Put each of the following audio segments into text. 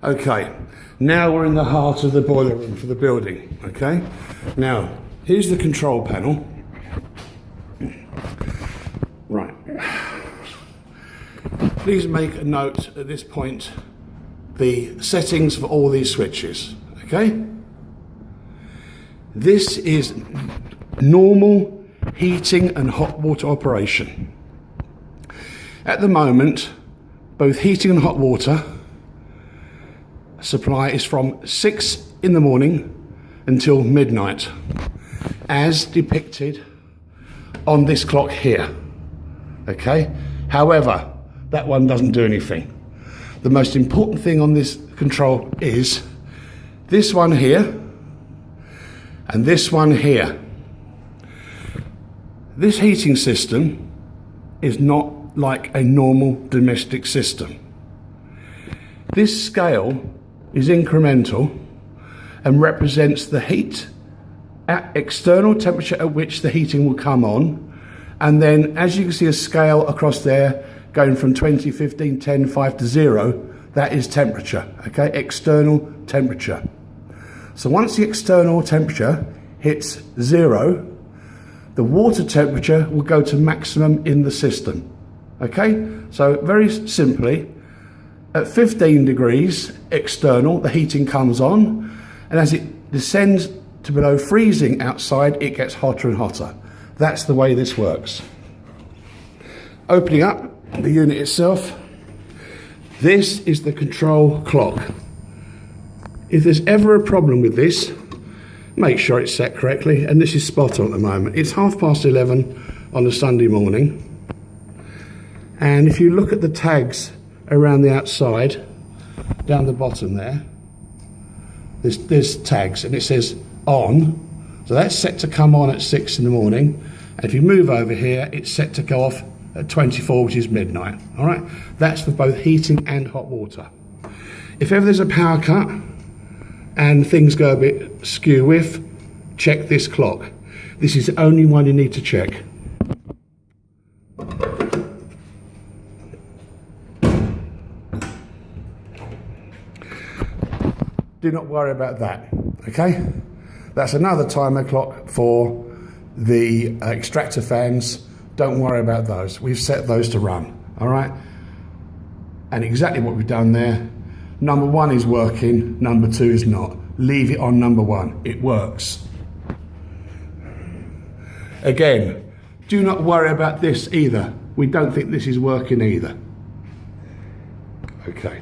Okay, now we're in the heart of the boiler room for the building, okay? Now, here's the control panel. Right. Please make a note at this point the settings for all these switches, okay? This is normal heating and hot water operation. At the moment, both heating and hot water supply is from 6 in the morning until midnight, as depicted on this clock here, okay? However, that one doesn't do anything. The most important thing on this control is this one here and this one here. This heating system is not like a normal domestic system. This scale is incremental and represents the heat at external temperature at which the heating will come on, and then as you can see a scale across there going from 20, 15, 10, 5 to 0, that is temperature, okay, external temperature. So once the external temperature hits 0, the water temperature will go to maximum in the system, okay? So very simply, at 15 degrees external, the heating comes on, and as it descends to below freezing outside, it gets hotter and hotter. That's the way this works. Opening up the unit itself, this is the control clock. If there's ever a problem with this, make sure it's set correctly, and this is spot on at the moment. It's 11:30 on a Sunday morning, and if you look at the tags around the outside, down the bottom there, there's tags, and it says on, so that's set to come on at 6 in the morning, and if you move over here, it's set to go off at 24, which is midnight. All right, that's for both heating and hot water. If ever there's a power cut and things go a bit skew with, check this clock. This is the only one you need to check. Do not worry about that, okay? That's another timer clock for the extractor fans. Don't worry about those. We've set those to run, all right? And exactly what we've done there. Number 1 is working, number 2 is not. Leave it on number 1, it works. Again, do not worry about this either. We don't think this is working either. Okay.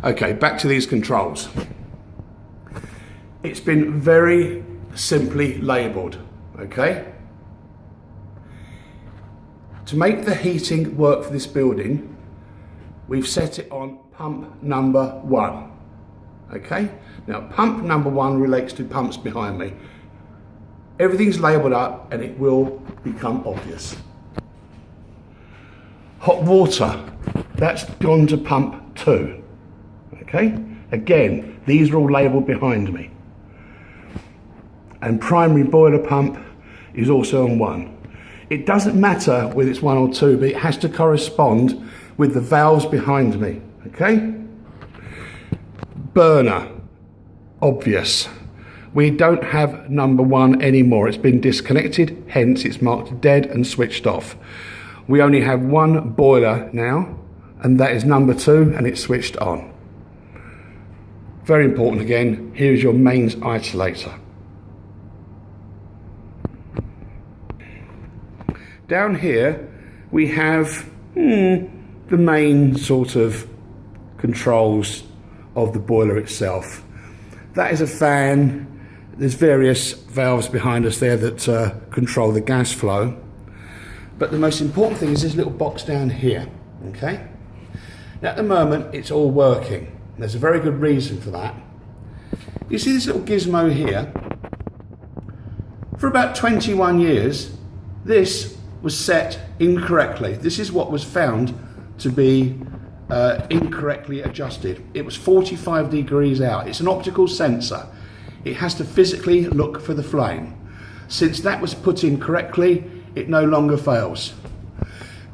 Okay, back to these controls. It's been very simply labelled, okay? To make the heating work for this building, we've set it on pump number 1, okay? Now, pump number 1 relates to pumps behind me. Everything's labelled up and it will become obvious. Hot water, that's gone to pump 2, okay? Again, these are all labelled behind me. And primary boiler pump is also on 1. It doesn't matter whether it's 1 or 2, but it has to correspond with the valves behind me, okay? Burner, obvious. We don't have number 1 anymore. It's been disconnected, hence it's marked dead and switched off. We only have 1 boiler now, and that is number 2, and it's switched on. Very important again, here is your mains isolator. Down here we have the main sort of controls of the boiler itself. That is a fan. There's various valves behind us there that control the gas flow. But the most important thing is this little box down here, okay? Now at the moment it's all working. There's a very good reason for that. You see this little gizmo here? For about 21 years, this was set incorrectly. This is what was found to be incorrectly adjusted. It was 45 degrees out. It's an optical sensor. It has to physically look for the flame. Since that was put in correctly, it no longer fails.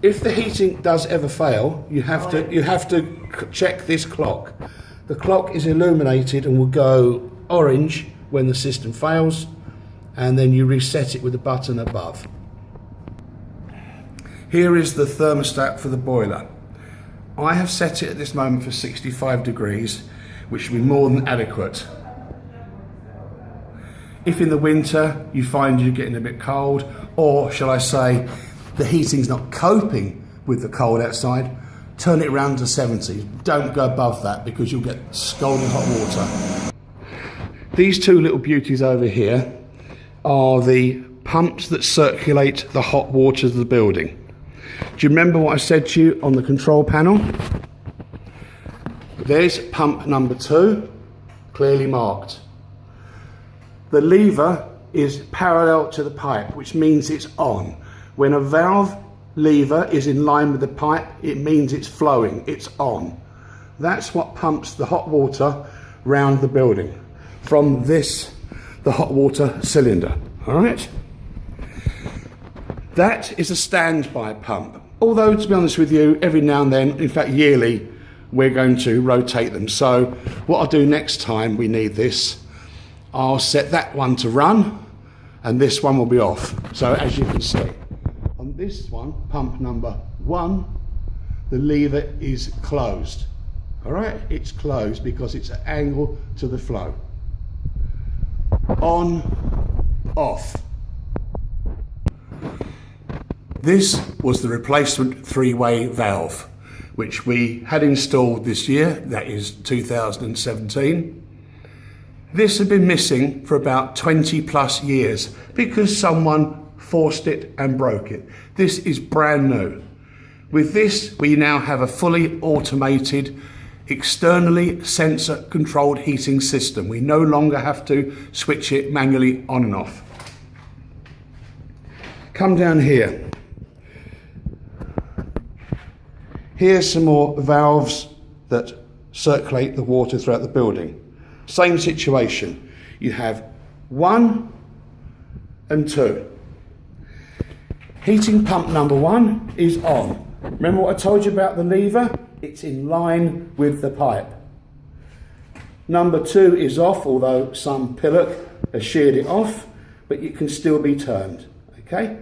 if the heating does ever fail, you have to check this clock. The clock is illuminated and will go orange when the system fails, and then you reset it with the button above. Here is the thermostat for the boiler. I have set it at this moment for 65 degrees, which will be more than adequate. If in the winter you find you're getting a bit cold, or shall I say, the heating's not coping with the cold outside, turn it around to 70. Don't go above that because you'll get scalding hot water. These two little beauties over here are the pumps that circulate the hot water of the building. Do you remember what I said to you on the control panel? There's pump number 2, clearly marked. The lever is parallel to the pipe, which means it's on. When a valve lever is in line with the pipe, it means it's flowing, it's on. That's what pumps the hot water round the building from this, the hot water cylinder, all right? That is a standby pump. Although, to be honest with you, every now and then, in fact yearly, we're going to rotate them. So what I'll do next time we need this, I'll set that one to run and this one will be off. So as you can see, on this one, pump number 1, the lever is closed. All right, it's closed because it's an angle to the flow. On, off. This was the replacement 3-way valve, which we had installed this year, that is 2017. This had been missing for about 20 plus years because someone forced it and broke it. This is brand new. With this, we now have a fully automated, externally sensor controlled heating system. We no longer have to switch it manually on and off. Come down here. Here's some more valves that circulate the water throughout the building. Same situation. You have 1 and 2. Heating pump number 1 is on. Remember what I told you about the lever? It's in line with the pipe. Number 2 is off, although some pillock has sheared it off, but it can still be turned. Okay?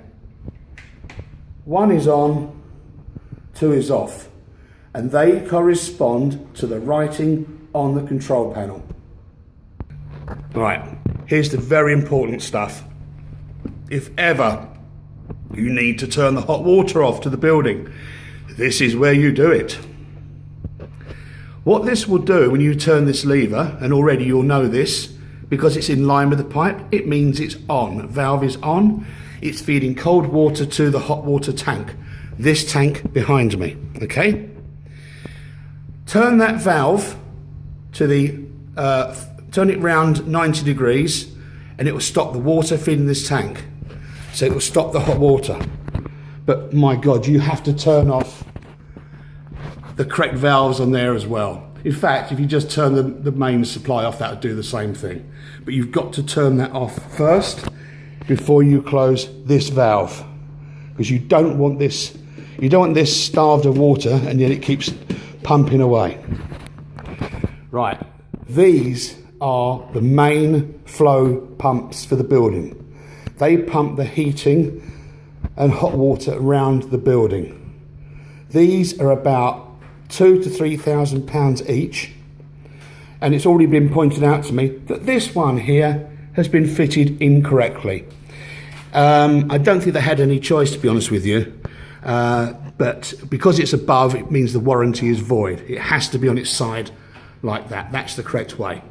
1 is on, 2 is off, and they correspond to the writing on the control panel. Right, here's the very important stuff. If ever you need to turn the hot water off to the building, this is where you do it. What this will do when you turn this lever, and already you'll know this, because it's in line with the pipe, it means it's on. Valve is on. It's feeding cold water to the hot water tank. This tank behind me, okay? Turn that valve to the, turn it round 90 degrees and it will stop the water feeding this tank. So it will stop the hot water. But my God, you have to turn off the correct valves on there as well. In fact, if you just turn the main supply off, that would do the same thing. But you've got to turn that off first before you close this valve, because you don't want this starved of water and yet it keeps pumping away. Right, these are the main flow pumps for the building. They pump the heating and hot water around the building. These are about £2,000 to £3,000 each, and it's already been pointed out to me that this one here has been fitted incorrectly. I don't think they had any choice, to be honest with you, but because it's above, it means the warranty is void. It has to be on its side like that. That's the correct way.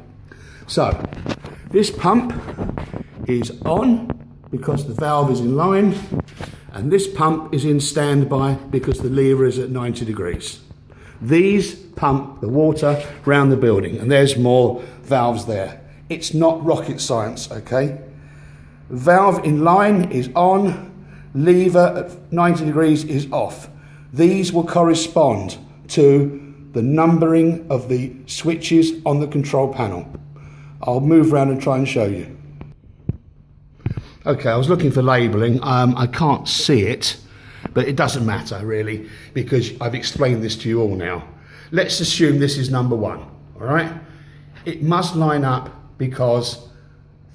So this pump is on because the valve is in line, and this pump is in standby because the lever is at 90 degrees. These pump the water around the building, and there's more valves there. It's not rocket science, okay? Valve in line is on, lever at 90 degrees is off. These will correspond to the numbering of the switches on the control panel. I'll move around and try and show you. Okay, I was looking for labelling. I can't see it. But it doesn't matter really, because I've explained this to you all now. Let's assume this is number one, all right? It must line up because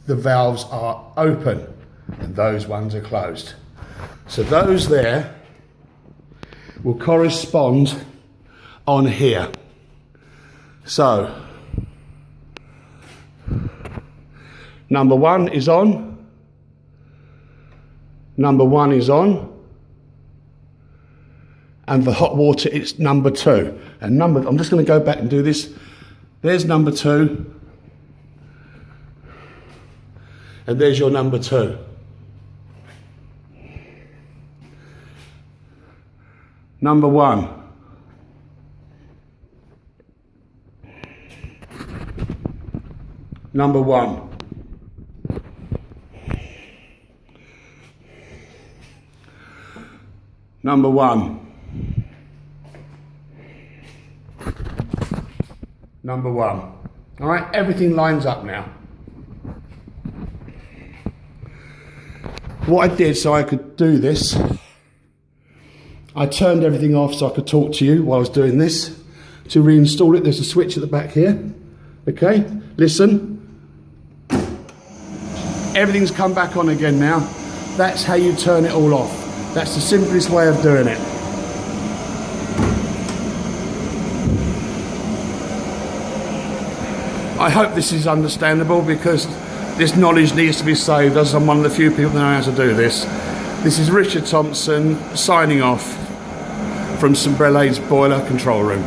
the valves are open and those ones are closed. So those there will correspond on here. So, number one is on, number one is on, and for hot water it's number two. And I'm just going to go back and do this. There's number two, and there's your number two. Number one. Number one. Number one. Number one. All right, everything lines up now. What I did so I could do this, I turned everything off so I could talk to you while I was doing this. To reinstall it, there's a switch at the back here. Okay, listen. Everything's come back on again now. That's how you turn it all off. That's the simplest way of doing it. I hope this is understandable, because this knowledge needs to be saved, as I'm one of the few people that know how to do this. This is Richard Thompson signing off from St Brelades Boiler Control Room.